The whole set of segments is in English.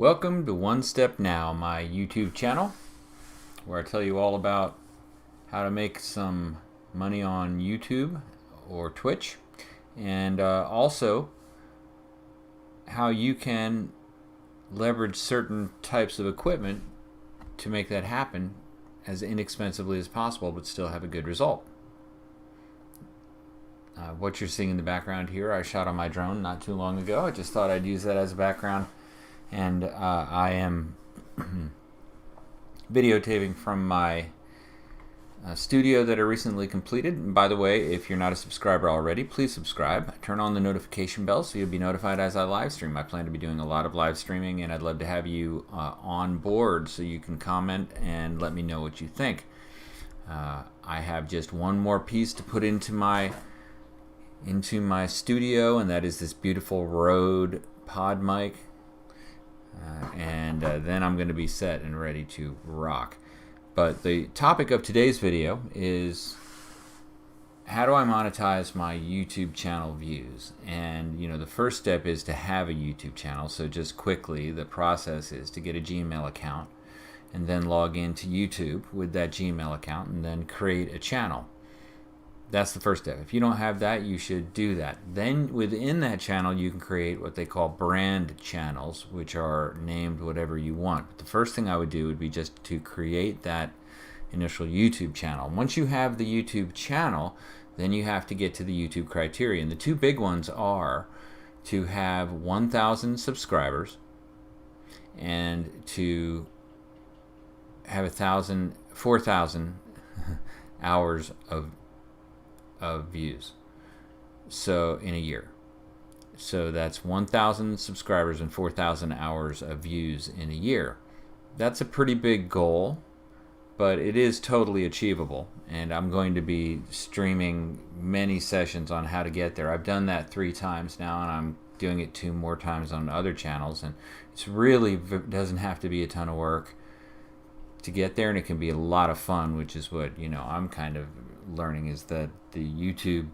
Welcome to OneStepNow, my YouTube channel, where I tell you all about how to make some money on YouTube or Twitch, and also how you can leverage certain types of equipment to make that happen as inexpensively as possible, but still have a good result. What you're seeing in the background here, I shot on my drone not too long ago. I just thought I'd use that as a background. And I am videotaping from my studio that I recently completed. And by the way, if you're not a subscriber already, please subscribe. Turn on the notification bell so you'll be notified as I live stream. I plan to be doing a lot of live streaming, and I'd love to have you on board so you can comment and let me know what you think. I have just one more piece to put into my studio, and that is this beautiful Rode PodMic. Then I'm going to be set and ready to rock. But the topic of today's video is how do I monetize my YouTube channel views? And the first step is to have a YouTube channel. So just quickly, the process is to get a Gmail account and then log into YouTube with that Gmail account and then create a channel. That's the first step. If you don't have that, you should do that. Then within that channel, you can create what they call brand channels, which are named whatever you want. But the first thing I would do would be just to create that initial YouTube channel. Once you have the YouTube channel, then you have to get to the YouTube criteria. And the two big ones are to have 1,000 subscribers and to have 4,000 hours of views, so in a year. So that's 1,000 subscribers and 4,000 hours of views in a year. That's a pretty big goal, but it is totally achievable, and I'm going to be streaming many sessions on how to get there. I've done that 3 times now, and I'm doing it 2 more times on other channels, and it's really doesn't have to be a ton of work to get there, and it can be a lot of fun, which is what I'm kind of learning, is that the YouTube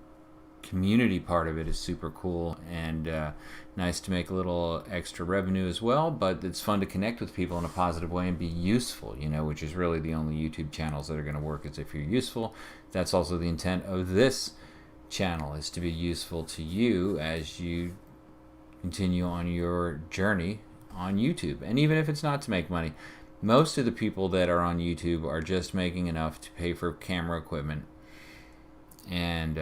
community part of it is super cool and nice to make a little extra revenue as well, but it's fun to connect with people in a positive way and be useful, which is really the only YouTube channels that are going to work, is if you're useful. That's also the intent of this channel, is to be useful to you as you continue on your journey on YouTube. And even if it's not to make money, most of the people that are on YouTube are just making enough to pay for camera equipment, and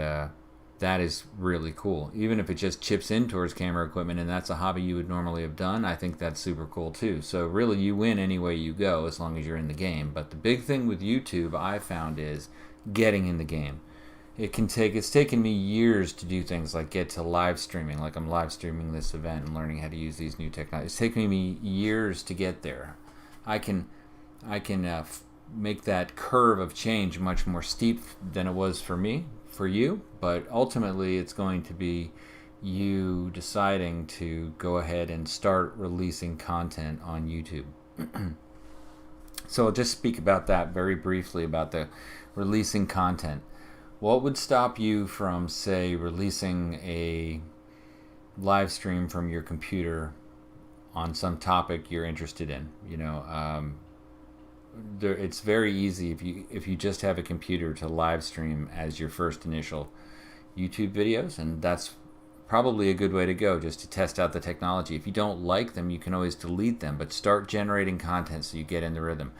that is really cool. Even if it just chips in towards camera equipment and that's a hobby you would normally have done, I think that's super cool too. So really, you win any way you go as long as you're in the game. But the big thing with YouTube, I found, is getting in the game. It's taken me years to do things like get to live streaming, like I'm live streaming this event and learning how to use these new technologies. It's taken me years to get there. I can make that curve of change much more steep than it was for me, for you, but ultimately it's going to be you deciding to go ahead and start releasing content on YouTube. So I'll just speak about that very briefly, about the releasing content. What would stop you from, say, releasing a live stream from your computer on some topic you're interested in? It's very easy if you just have a computer to live stream as your first initial YouTube videos, and that's probably a good way to go, just to test out the technology. If you don't like them, you can always delete them, but start generating content so you get in the rhythm.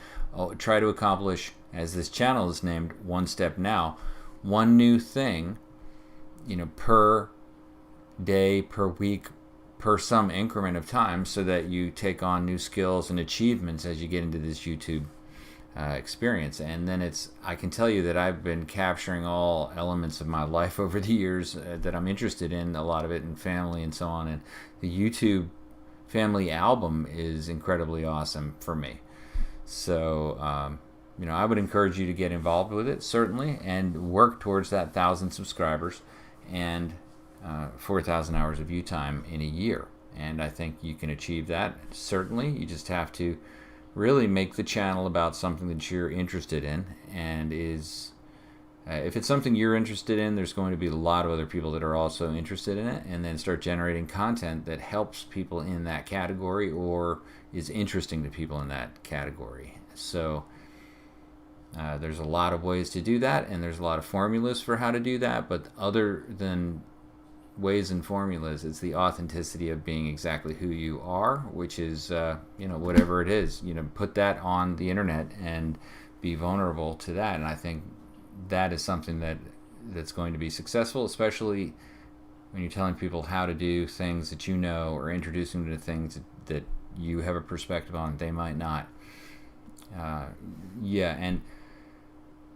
Try to accomplish, as this channel is named OneStepNow, one new thing per day, per week, per some increment of time, so that you take on new skills and achievements as you get into this YouTube experience. And then I can tell you that I've been capturing all elements of my life over the years that I'm interested in, a lot of it in family and so on, and the YouTube family album is incredibly awesome for me. So I would encourage you to get involved with it, certainly, and work towards that 1,000 subscribers and 4,000 hours of view time in a year. And I think you can achieve that, certainly. You just have to really make the channel about something that you're interested in and is If it's something you're interested in, there's going to be a lot of other people that are also interested in it, and then start generating content that helps people in that category or is interesting to people in that category. So there's a lot of ways to do that, and there's a lot of formulas for how to do that, but other than ways and formulas, it's the authenticity of being exactly who you are, which is whatever it is, put that on the internet and be vulnerable to that. And I think that is something that's going to be successful, especially when you're telling people how to do things that you know, or introducing them to things that you have a perspective on they might not. And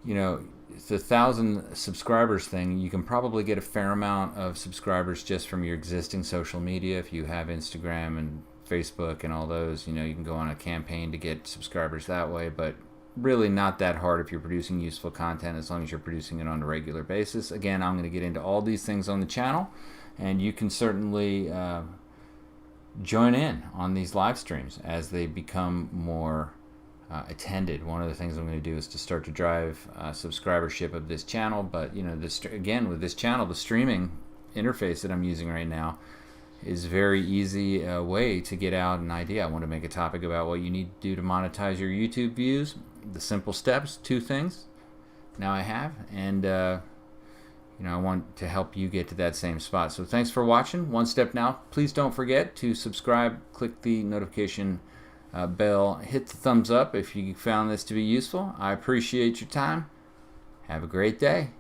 the 1,000 subscribers thing, you can probably get a fair amount of subscribers just from your existing social media. If you have Instagram and Facebook and all those, you can go on a campaign to get subscribers that way, but really not that hard if you're producing useful content, as long as you're producing it on a regular basis. Again, I'm going to get into all these things on the channel, and you can certainly join in on these live streams as they become more attended. One of the things I'm going to do is to start to drive subscribership of this channel, but again, with this channel, the streaming interface that I'm using right now is very easy way to get out an idea. I want to make a topic about what you need to do to monetize your YouTube views, the simple steps, 2 things now I have, and I want to help you get to that same spot. So thanks for watching One Step Now. Please don't forget to subscribe, click the notification bell, hit the thumbs up if you found this to be useful. I appreciate your time. Have a great day.